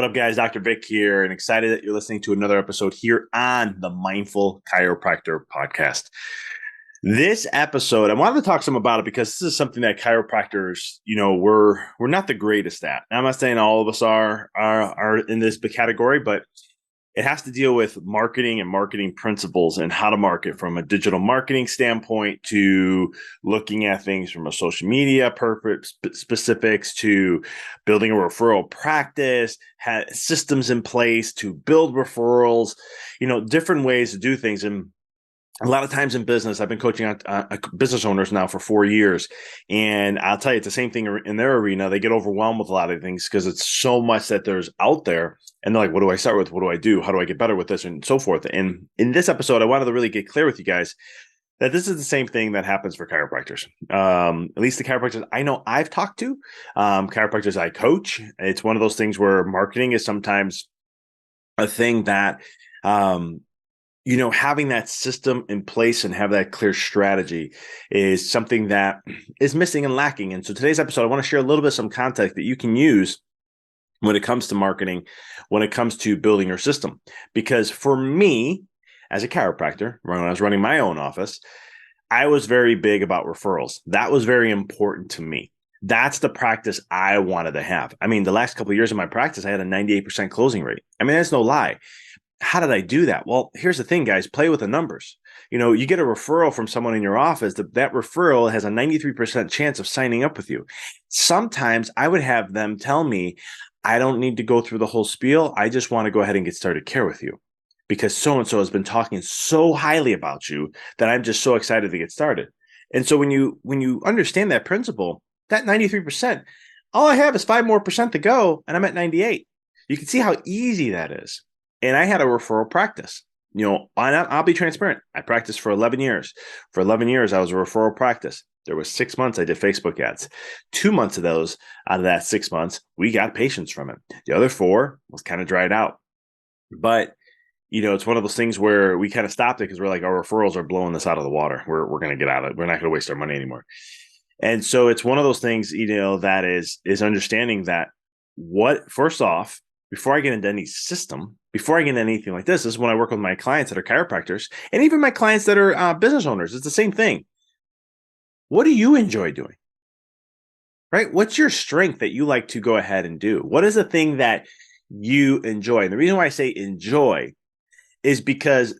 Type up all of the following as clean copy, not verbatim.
up, guys? Dr. Vic here, and excited that you're listening to another episode here on the Mindful Chiropractor podcast. This episode, I wanted to talk some about it because this is something that chiropractors, we're not the greatest at. I'm not saying all of us are in this category, but it has to deal with marketing and marketing principles and how to market from a digital marketing standpoint to looking at things from a social media purpose specifics to building a referral practice, systems in place to build referrals, different ways to do things. And a lot of times in business, I've been coaching business owners now for 4 years. And I'll tell you, it's the same thing in their arena. They get overwhelmed with a lot of things because it's so much that there's out there. And they're like, what do I start with? What do I do? How do I get better with this? And so forth. And in this episode, I wanted to really get clear with you guys that this is the same thing that happens for chiropractors. At least the chiropractors I know I've talked to, chiropractors I coach. It's one of those things where marketing is sometimes a thing that, having that system in place and have that clear strategy is something that is missing and lacking. And so today's episode, I want to share a little bit of some context that you can use when it comes to marketing, when it comes to building your system. Because for me, as a chiropractor, when I was running my own office, I was very big about referrals. That was very important to me. That's the practice I wanted to have. I mean, the last couple of years of my practice, I had a 98% closing rate. I mean, that's no lie. How did I do that? Well, here's the thing, guys, play with the numbers. You get a referral from someone in your office, that referral has a 93% chance of signing up with you. Sometimes I would have them tell me, I don't need to go through the whole spiel. I just want to go ahead and get started care with you because so-and-so has been talking so highly about you that I'm just so excited to get started. And so when you understand that principle, that 93%, all I have is 5% more to go and I'm at 98. You can see how easy that is. And I had a referral practice. I'll be transparent. I practiced for 11 years. For 11 years, I was a referral practice. There was 6 months I did Facebook ads. 2 months of those, out of that 6 months, we got patients from it. The other 4 was kind of dried out. But, it's one of those things where we kind of stopped it because we're like, our referrals are blowing this out of the water. We're going to get out of it. We're not going to waste our money anymore. And so it's one of those things, that is understanding that first off, before I get into any system, before I get into anything like this is when I work with my clients that are chiropractors and even my clients that are business owners. It's the same thing. What do you enjoy doing? Right? What's your strength that you like to go ahead and do? What is the thing that you enjoy? And the reason why I say enjoy is because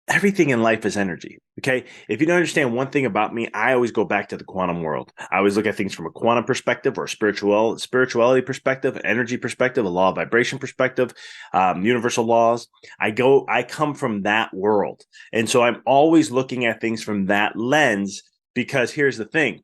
everything in life is energy. Okay. If you don't understand one thing about me, I always go back to the quantum world. I always look at things from a quantum perspective or spirituality perspective, energy perspective, a law of vibration perspective, universal laws. I come from that world. And so I'm always looking at things from that lens because here's the thing.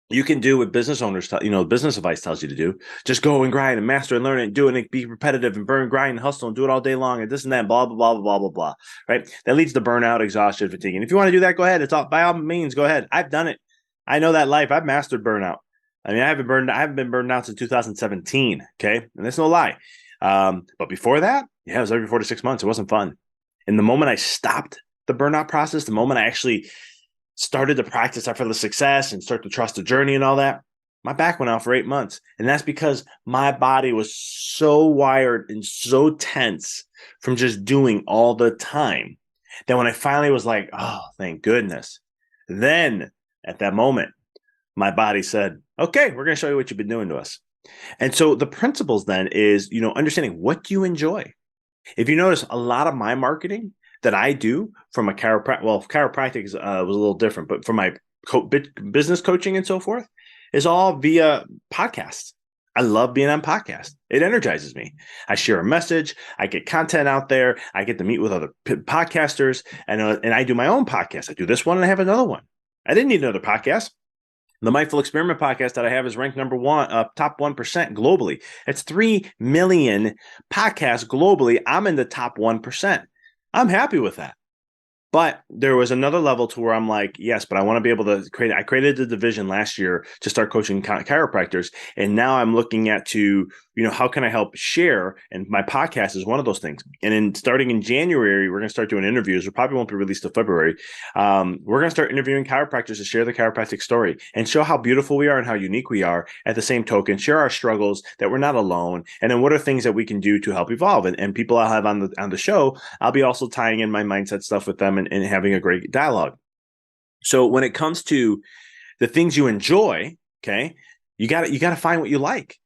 You can do what business owners, business advice tells you to do. Just go and grind and master and learn it and do it and be repetitive and burn, grind and hustle and do it all day long and this and that, blah, blah, blah, blah, blah, blah, right? That leads to burnout, exhaustion, fatigue. And if you want to do that, go ahead. By all means, go ahead. I've done it. I know that life. I've mastered burnout. I mean, I haven't been burned out since 2017. Okay. And that's no lie. But before that, it was every 4 to 6 months. It wasn't fun. And the moment I stopped the burnout process, the moment I actually started to practice effortless success and start to trust the journey and all that, my back went out for 8 months. And that's because my body was so wired and so tense from just doing all the time that when I finally was like, oh, thank goodness. Then at that moment, my body said, okay, we're going to show you what you've been doing to us. And so the principles then is, understanding what do you enjoy? If you notice, a lot of my marketing that I do from a chiropractic was a little different, but for my business coaching and so forth is all via podcasts. I love being on podcasts. It energizes me. I share a message. I get content out there. I get to meet with other podcasters and I do my own podcast. I do this one and I have another one. I didn't need another podcast. The Mindful Experiment podcast that I have is ranked number 1, top 1% globally. It's 3 million podcasts globally. I'm in the top 1%. I'm happy with that. But there was another level to where I'm like, yes, but I want to be able to I created the division last year to start coaching chiropractors. And now I'm looking at how can I help share? And my podcast is one of those things. And starting in January, we're going to start doing interviews. We probably won't be released till February. We're going to start interviewing chiropractors to share the chiropractic story and show how beautiful we are and how unique we are. At the same token, share our struggles, that we're not alone. And then what are things that we can do to help evolve? And people I'll have on the show, I'll be also tying in my mindset stuff with them and having a great dialogue. So when it comes to the things you enjoy, okay, you got to find what you like,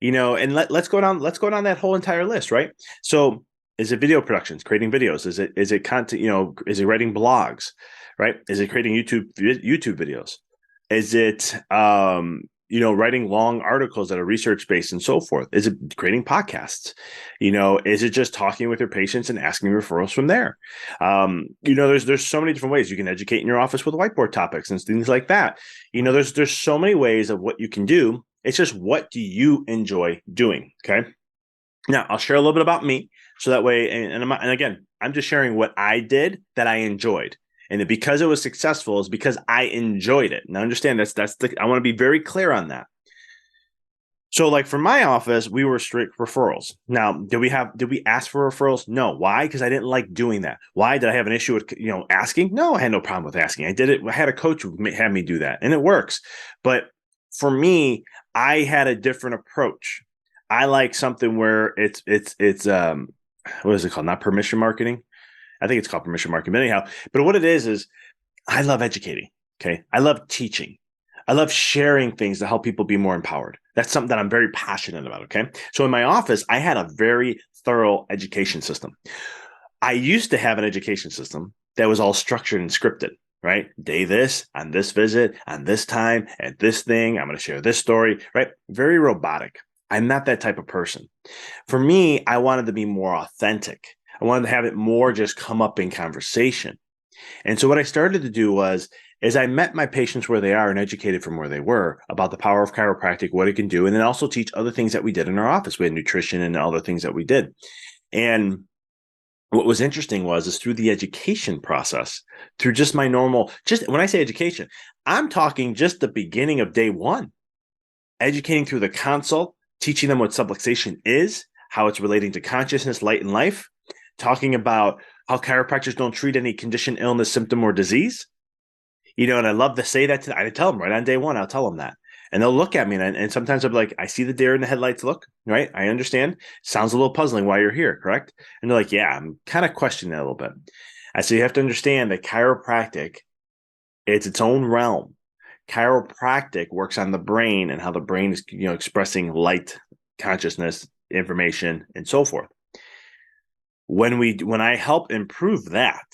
and let's go down that whole entire list, right? So is it video productions, creating videos? Is it content, is it writing blogs, right? Is it creating YouTube videos? Is it writing long articles that are research based and so forth? Is it creating podcasts? Is it just talking with your patients and asking referrals from there? There's so many different ways you can educate in your office with whiteboard topics and things like that. There's so many ways of what you can do. It's just, what do you enjoy doing? Okay. Now I'll share a little bit about me, so that way, and again, I'm just sharing what I did that I enjoyed. And because it was successful is because I enjoyed it. Now understand I want to be very clear on that. So like for my office, we were strict referrals. Now, did we ask for referrals? No. Why? Because I didn't like doing that. Why? Did I have an issue with, asking? No, I had no problem with asking. I did it. I had a coach who had me do that, and it works. But for me, I had a different approach. I like something where it's what is it called? Not permission marketing. I think it's called permission marketing. But anyhow, but what it is I love educating. Okay. I love teaching. I love sharing things to help people be more empowered. That's something that I'm very passionate about. Okay. So in my office, I had a very thorough education system. I used to have an education system that was all structured and scripted, right? Day this, on this visit, on this time, at this thing, I'm going to share this story, right? Very robotic. I'm not that type of person. For me, I wanted to be more authentic. I wanted to have it more just come up in conversation. And so what I started to do was, as I met my patients where they are and educated from where they were about the power of chiropractic, what it can do, and then also teach other things that we did in our office. We had nutrition and other things that we did. And what was interesting is through the education process, through just my normal, just when I say education, I'm talking just the beginning of day one, educating through the consult, teaching them what subluxation is, how it's relating to consciousness, light, and life, talking about how chiropractors don't treat any condition, illness, symptom, or disease. And I love to say that I tell them right on day one, I'll tell them that. And they'll look at me and sometimes I'll be like, I see the deer in the headlights look, right? I understand. Sounds a little puzzling why you're here, correct? And they're like, yeah, I'm kind of questioning that a little bit. I say, you have to understand that chiropractic, it's its own realm. Chiropractic works on the brain and how the brain is, expressing light, consciousness, information, and so forth. When I help improve that,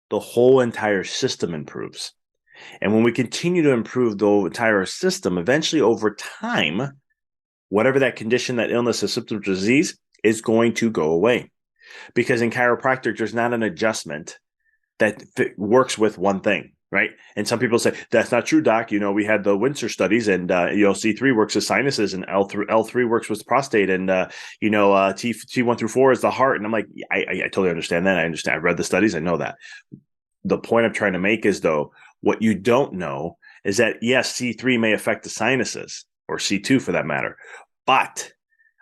the whole entire system improves. And when we continue to improve the entire system, eventually over time, whatever that condition, that illness, or symptom, or disease is going to go away. Because in chiropractic, there's not an adjustment that works with one thing, right? And some people say, that's not true, doc. We had the Windsor studies and, C3 works with sinuses and L3 works with prostate and, T1 through 4 is the heart. And I'm like, I totally understand that. I understand. I've read the studies. I know that. The point I'm trying to make is, though, what you don't know is that, yes, C3 may affect the sinuses, or C2 for that matter, but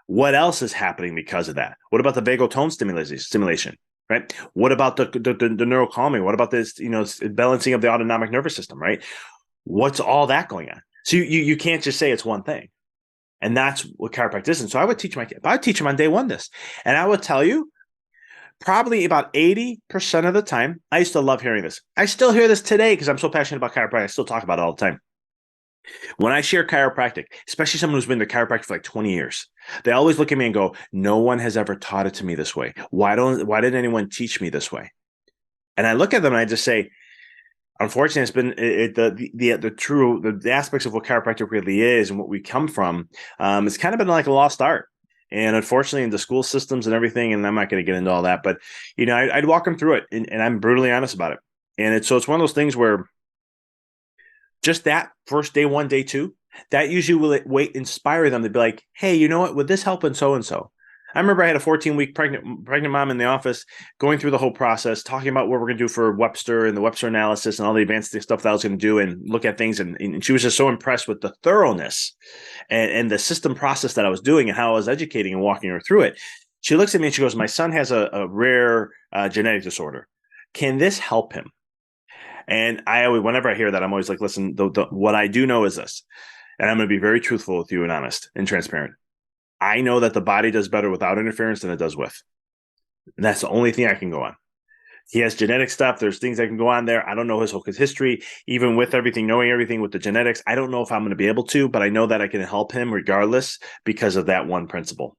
what else is happening because of that? What about the vagal tone stimulation, right? What about the neural calming? What about this, balancing of the autonomic nervous system, right? What's all that going on? So you can't just say it's one thing. And that's what chiropractic is. And so I would teach them on day one this. And I would tell you, probably about 80% of the time, I used to love hearing this. I still hear this today because I'm so passionate about chiropractic. I still talk about it all the time. When I share chiropractic, especially someone who's been to chiropractic for like 20 years, they always look at me and go, no one has ever taught it to me this way. Why didn't anyone teach me this way? And I look at them and I just say, unfortunately, it's been the aspects of what chiropractic really is and what we come from. It's kind of been like a lost art. And unfortunately, in the school systems and everything, and I'm not going to get into all that, but I'd walk them through it, and I'm brutally honest about it. And it's one of those things where just that first day one, day two, that usually will inspire them to be like, hey, you know what? Would this help? And so. I remember I had a 14-week pregnant mom in the office going through the whole process, talking about what we're going to do for Webster and the Webster analysis and all the advanced stuff that I was going to do and look at things. And she was just so impressed with the thoroughness and the system process that I was doing and how I was educating and walking her through it. She looks at me and she goes, my son has a rare genetic disorder. Can this help him? And I always, whenever I hear that, I'm always like, listen, what I do know is this, and I'm going to be very truthful with you and honest and transparent. I know that the body does better without interference than it does with. And that's the only thing I can go on. He has genetic stuff. There's things that can go on there. I don't know his whole history, even with everything, knowing everything with the genetics. I don't know if I'm going to be able to, but I know that I can help him regardless because of that one principle.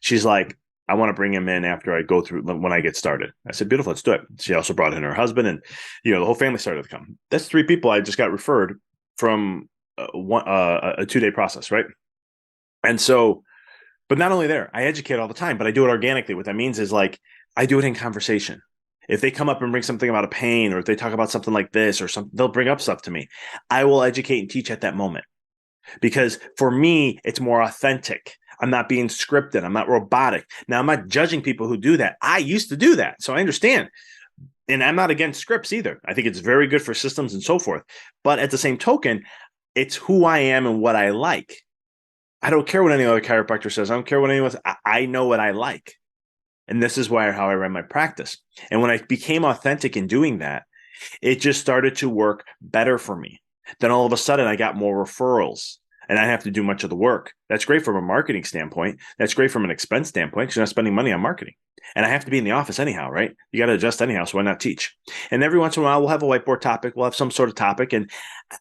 She's like, I want to bring him in after I go through when I get started. I said, beautiful, let's do it. She also brought in her husband and, the whole family started to come. That's 3 people I just got referred from a 2-day process, right? And so, but not only there, I educate all the time, but I do it organically. What that means is like, I do it in conversation. If they come up and bring something about a pain, or if they talk about something like this or something, they'll bring up stuff to me. I will educate and teach at that moment because for me, it's more authentic. I'm not being scripted. I'm not robotic. Now, I'm not judging people who do that. I used to do that, so I understand. And I'm not against scripts either. I think it's very good for systems and so forth. But at the same token, it's who I am and what I like. I don't care what any other chiropractor says. I don't care what anyone says. I know what I like. And this is how I run my practice. And when I became authentic in doing that, it just started to work better for me. Then all of a sudden, I got more referrals and I have to do much of the work. That's great from a marketing standpoint. That's great from an expense standpoint because you're not spending money on marketing. And I have to be in the office anyhow, right? You got to adjust anyhow, so why not teach? And every once in a while, we'll have a whiteboard topic. We'll have some sort of topic. And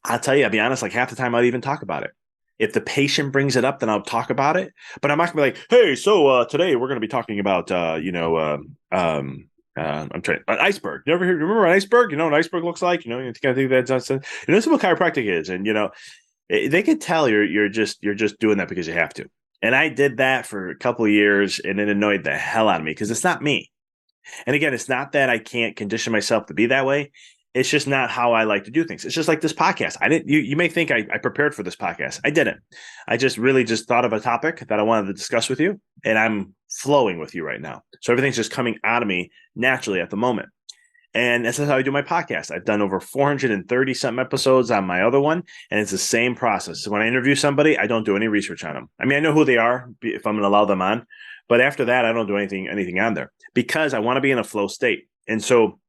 I'll tell you, I'll be honest, like half the time I'll even talk about it. If the patient brings it up, then I'll talk about it. But I'm not going to be like, hey, so today we're going to be talking about, I'm trying an iceberg. You ever remember an iceberg? You know what an iceberg looks like? You think that's this is what chiropractic is. And they can tell you're just doing that because you have to. And I did that for a couple of years, and it annoyed the hell out of me because it's not me. And again, it's not that I can't condition myself to be that way. It's just not how I like to do things. It's just like this podcast. I didn't. You may think I prepared for this podcast. I didn't. I just really just thought of a topic that I wanted to discuss with you, and I'm flowing with you right now. So everything's just coming out of me naturally at the moment. And this is how I do my podcast. I've done over 430 something episodes on my other one, and it's the same process. So when I interview somebody, I don't do any research on them. I mean, I know who they are if I'm going to allow them on, but after that, I don't do anything on there because I want to be in a flow state. And so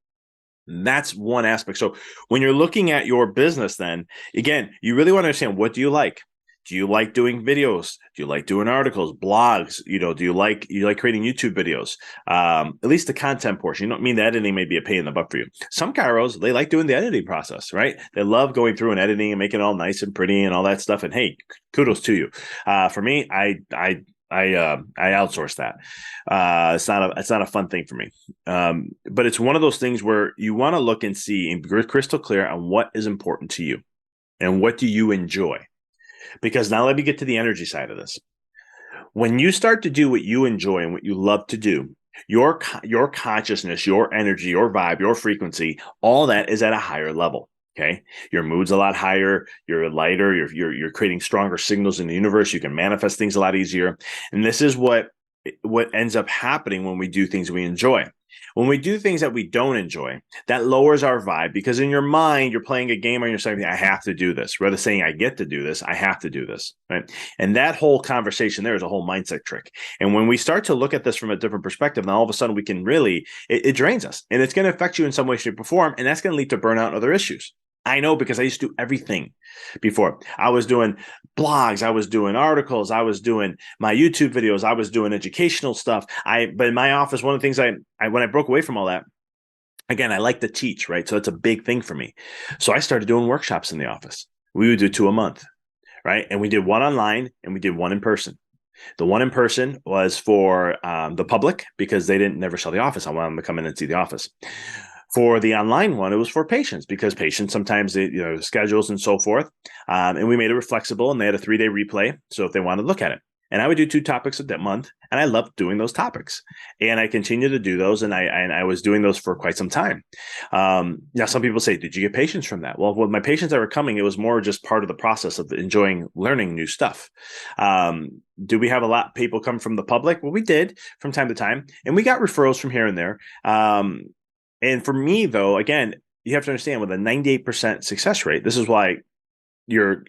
that's one aspect. So when you're looking at your business, then again, you really want to understand, what do you like? Do you like doing videos? Do you like doing articles, blogs? Do you like creating YouTube videos? At least the content portion. You don't mean the editing may be a pain in the butt for you. Some chiros, they like doing the editing process, right? They love going through and editing and making it all nice and pretty and all that stuff. And hey, kudos to you. For me, I outsource that. It's not a fun thing for me. But it's one of those things where you want to look and see and be crystal clear on what is important to you and what do you enjoy. Because now let me get to the energy side of this. When you start to do what you enjoy and what you love to do, your consciousness, your energy, your vibe, your frequency, all that is at a higher level. Okay. Your mood's a lot higher. You're lighter. You're creating stronger signals in the universe. You can manifest things a lot easier. And this is what ends up happening when we do things we enjoy. When we do things that we don't enjoy, that lowers our vibe because in your mind, you're playing a game on yourself. I have to do this. Rather than saying, I get to do this, I have to do this. Right. And that whole conversation there is a whole mindset trick. And when we start to look at this from a different perspective, then all of a sudden we can really, it drains us. And it's going to affect you in some way, shape, or form. And that's going to lead to burnout and other issues. I know because I used to do everything before. I was doing blogs, I was doing articles, I was doing my YouTube videos, I was doing educational stuff. But in my office, one of the things when I broke away from all that, again, I like to teach, right? So it's a big thing for me. So I started doing workshops in the office. We would do 2 a month, right? And we did one online and we did one in person. The one in person was for the public because they never saw the office. I wanted them to come in and see the office. For the online one, it was for patients because patients sometimes schedules and so forth. And we made it flexible, and they had a 3-day replay. So if they wanted to look at it, And I would do 2 topics a month, and I loved doing those topics. And I continue to do those, and I was doing those for quite some time. Now, some people say, "Did you get patients from that?" Well, with my patients that were coming, it was more just part of the process of enjoying learning new stuff. Do we have a lot of people come from the public? Well, we did from time to time, and we got referrals from here and there. And for me, though, again, you have to understand with a 98% success rate, this is why your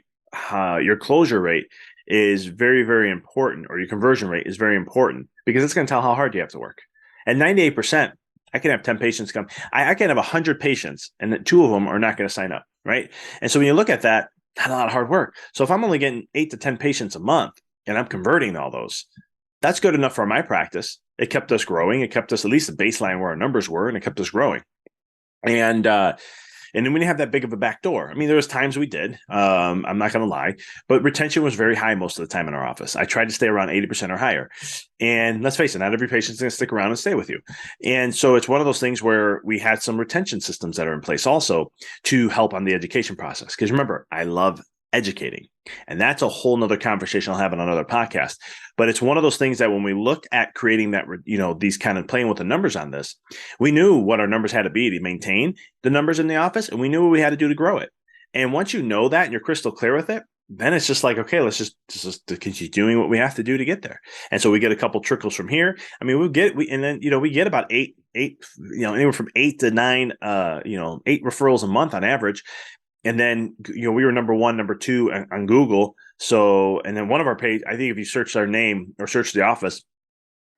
closure rate is very, very important, or your conversion rate is very important, because it's going to tell how hard you have to work. At 98%, I can have 10 patients come. I can have 100 patients, and 2 of them are not going to sign up, right? And so when you look at that, not a lot of hard work. So if I'm only getting 8 to 10 patients a month and I'm converting all those, that's good enough for my practice. It kept us growing. It kept us at least a baseline where our numbers were, and it kept us growing. And then when you have that big of a back door, I mean, there was times we did, I'm not going to lie, but retention was very high most of the time in our office. I tried to stay around 80% or higher. And let's face it, not every patient's going to stick around and stay with you. And so it's one of those things where we had some retention systems that are in place also to help on the education process. Because remember, I love educating. And that's a whole nother conversation I'll have on another podcast. But it's one of those things that when we looked at creating that, these kind of playing with the numbers on this, we knew what our numbers had to be to maintain the numbers in the office, and we knew what we had to do to grow it. And once you know that and you're crystal clear with it, then it's just like, okay, let's just continue doing what we have to do to get there. And so we get a couple trickles from here. I mean, we get about eight, anywhere from 8 to 9, 8 referrals a month on average. And then, we were number 1, number 2 on Google. So, and then one of our page, I think if you search our name or search the office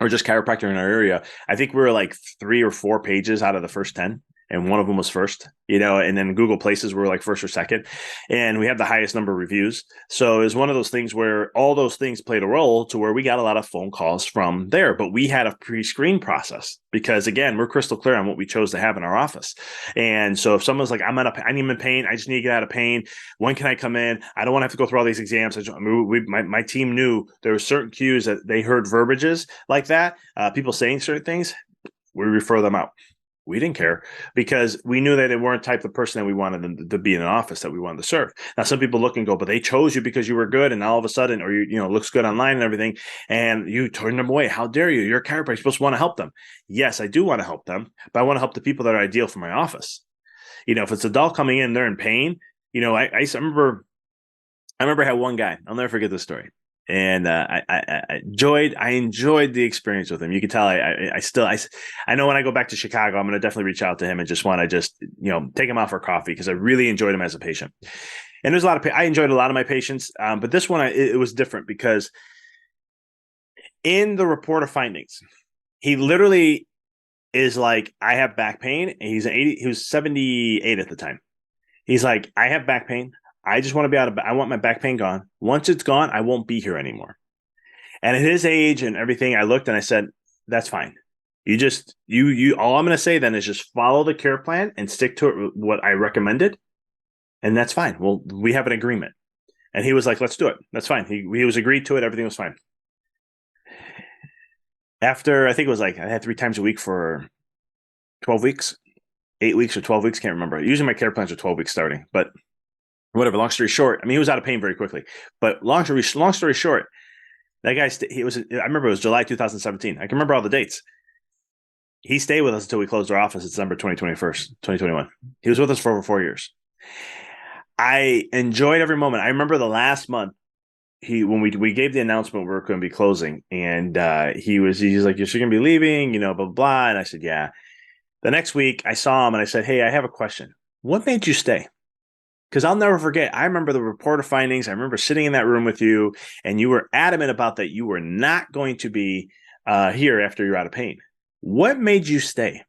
or just chiropractor in our area, I think we were like 3 or 4 pages out of the first 10. And one of them was first, and then Google Places were like first or second. And we had the highest number of reviews. So it was one of those things where all those things played a role to where we got a lot of phone calls from there. But we had a pre-screen process because, again, we're crystal clear on what we chose to have in our office. And so if someone's like, I need in pain, I just need to get out of pain. When can I come in? I don't want to have to go through all these exams. My team knew there were certain cues that they heard verbiages like that, people saying certain things, we refer them out. We didn't care because we knew that they weren't the type of person that we wanted them to be in an office that we wanted to serve. Now, some people look and go, but they chose you because you were good, and all of a sudden, or looks good online and everything, and you turn them away. How dare you? You're a chiropractor. You're supposed to want to help them. Yes, I do want to help them, but I want to help the people that are ideal for my office. If it's an adult coming in, they're in pain. I remember I had one guy. I'll never forget this story. And I enjoyed the experience with him. You can tell I know when I go back to Chicago, I'm going to definitely reach out to him and just want to take him out for coffee because I really enjoyed him as a patient. And there's I enjoyed a lot of my patients, but this one it was different because in the report of findings, he literally is like, I have back pain. And he was 78 at the time. He's like, I have back pain. I just want to I want my back pain gone. Once it's gone, I won't be here anymore. And at his age and everything, I looked and I said, that's fine. All I'm going to say then is just follow the care plan and stick to it, what I recommended. And that's fine. Well, we have an agreement. And he was like, let's do it. That's fine. He was agreed to it. Everything was fine. After, I think it was like, I had 3 times a week for 12 weeks, 8 weeks or 12 weeks. Can't remember. Usually my care plans are 12 weeks starting, but whatever, long story short, I mean, he was out of pain very quickly. But long story short, that guy, I remember it was July 2017. I can remember all the dates. He stayed with us until we closed our office December 2021. He was with us for over 4 years. I enjoyed every moment. I remember the last month, when we gave the announcement we were going to be closing, and he's like, you're going to be leaving, blah, blah, blah. And I said, yeah. The next week, I saw him and I said, hey, I have a question. What made you stay? Because I'll never forget. I remember the report of findings. I remember sitting in that room with you, and you were adamant about that. You were not going to be here after you're out of pain. What made you stay?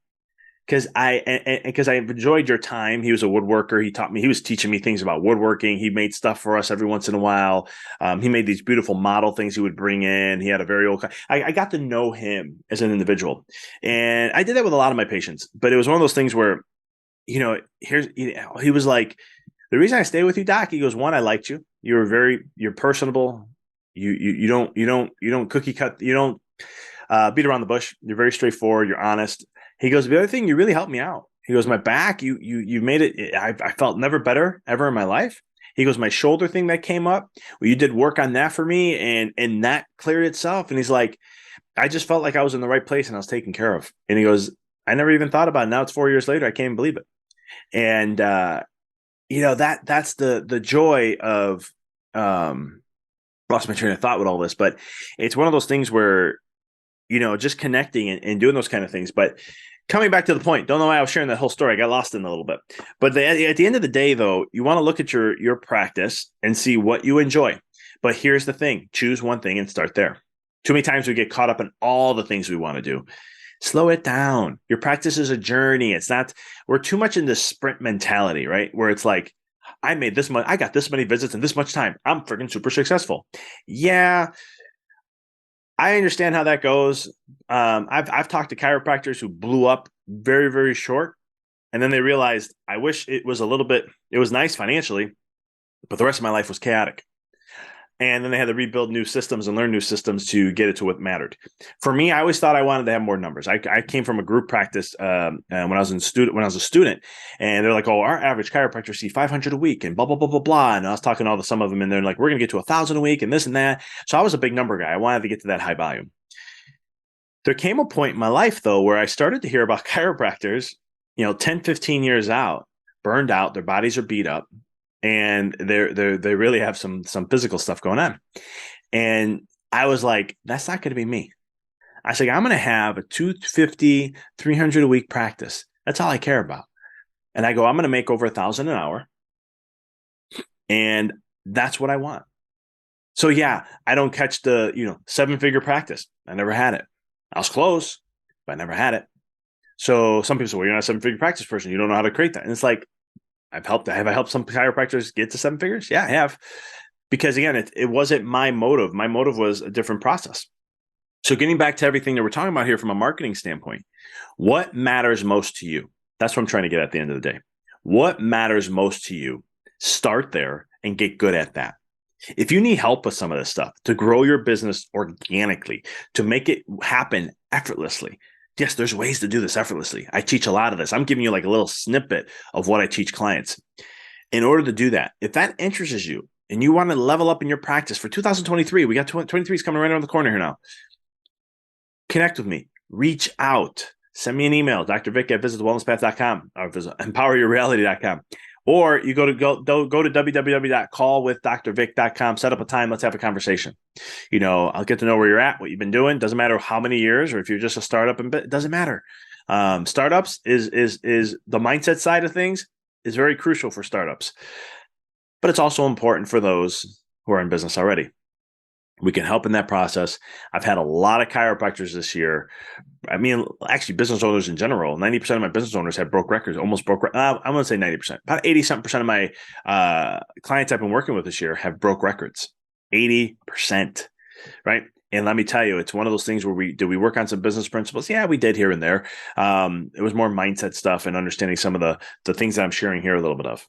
Because I enjoyed your time. He was a woodworker. He was teaching me things about woodworking. He made stuff for us every once in a while. He made these beautiful model things he would bring in. He had a very old. I got to know him as an individual, and I did that with a lot of my patients. But it was one of those things where, he was like, the reason I stay with you, Doc, he goes, 1, I liked you. You're personable. You don't cookie cut. You don't beat around the bush. You're very straightforward. You're honest. He goes, the other thing, you really helped me out. He goes, my back, you made it. I felt never better ever in my life. He goes, my shoulder thing that came up, well, you did work on that for me, and that cleared itself. And he's like, I just felt like I was in the right place and I was taken care of. And he goes, I never even thought about it. Now it's 4 years later. I can't even believe it. And that's the joy of lost my train of thought with all this, but it's one of those things where, just connecting and doing those kind of things. But coming back to the point, don't know why I was sharing that whole story. I got lost in it a little bit. But at the end of the day, though, you want to look at your practice and see what you enjoy. But here's the thing, choose one thing and start there. Too many times we get caught up in all the things we want to do. Slow it down. Your practice is a journey. It's not, we're too much in this sprint mentality, right? Where it's like, I made this much, I got this many visits in this much time. I'm freaking super successful. Yeah, I understand how that goes. I've talked to chiropractors who blew up very, very short. And then they realized, I wish it was it was nice financially, but the rest of my life was chaotic. And then they had to rebuild new systems and learn new systems to get it to what mattered. For me, I always thought I wanted to have more numbers. I came from a group practice when I was a student, and they're like, "Oh, our average chiropractor see 500 a week," and blah blah blah blah blah. And I was talking to all some of them, and they're like, "We're going to get to 1,000 a week, and this and that." So I was a big number guy. I wanted to get to that high volume. There came a point in my life, though, where I started to hear about chiropractors, 10, 15 years out, burned out, their bodies are beat up, and they really have some physical stuff going on. And I was like, that's not going to be me. I was like, I'm going to have a 250, 300 a week practice. That's all I care about. And I go, I'm going to make over 1,000 an hour. And that's what I want. So yeah, I don't catch the, 7-figure practice. I never had it. I was close, but I never had it. So some people say, well, you're not a 7-figure practice person. You don't know how to create that. And it's like, have I helped some chiropractors get to 7 figures? Yeah, I have. Because again, it wasn't my motive. My motive was a different process. So getting back to everything that we're talking about here from a marketing standpoint, what matters most to you? That's what I'm trying to get at the end of the day. What matters most to you? Start there and get good at that. If you need help with some of this stuff to grow your business organically, to make it happen effortlessly, yes, there's ways to do this effortlessly. I teach a lot of this. I'm giving you like a little snippet of what I teach clients. In order to do that, if that interests you and you want to level up in your practice for 2023, we got 2023 is coming right around the corner here now. Connect with me. Reach out. Send me an email, drvic@visitthewellnesspath.com or empoweryourreality.com. Or you go to www.callwithdrvic.com, set up a time, let's have a conversation. I'll get to know where you're at, what you've been doing. Doesn't matter how many years or if you're just a startup, it doesn't matter. Startups is the mindset side of things is very crucial for startups, but it's also important for those who are in business already. We can help in that process. I've had a lot of chiropractors this year. I mean, actually, business owners in general, 90% of my business owners have broke records, almost broke. I'm going to say 90%. About 80-something% of my clients I've been working with this year have broke records. 80%, right? And let me tell you, it's one of those things where we work on some business principles? Yeah, we did here and there. It was more mindset stuff and understanding some of the things that I'm sharing here a little bit of.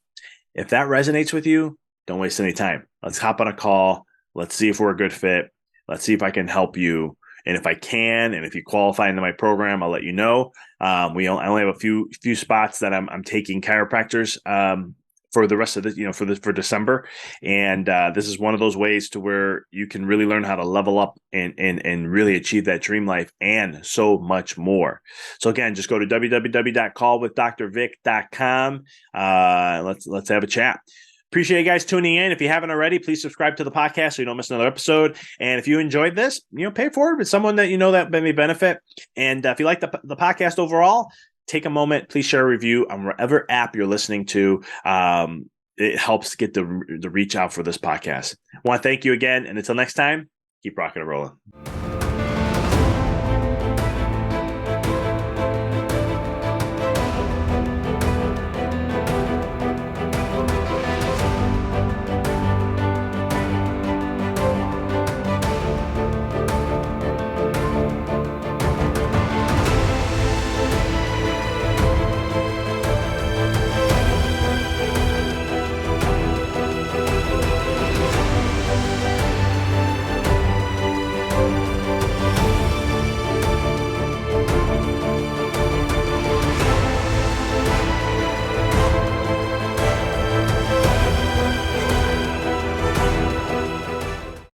If that resonates with you, don't waste any time. Let's hop on a call. Let's see if we're a good fit. Let's see if I can help you. And if I can, and if you qualify into my program, I'll let you know. I only have a few spots that I'm taking chiropractors for the rest of this, for December. And this is one of those ways to where you can really learn how to level up and really achieve that dream life and so much more. So again, just go to www.callwithdrvic.com. Let's have a chat. Appreciate you guys tuning in. If you haven't already, please subscribe to the podcast so you don't miss another episode. And if you enjoyed this, pay it forward with someone that that may benefit. And if you like the podcast overall, take a moment, please share a review on whatever app you're listening to. It helps get the reach out for this podcast. I want to thank you again. And until next time, keep rocking and rolling.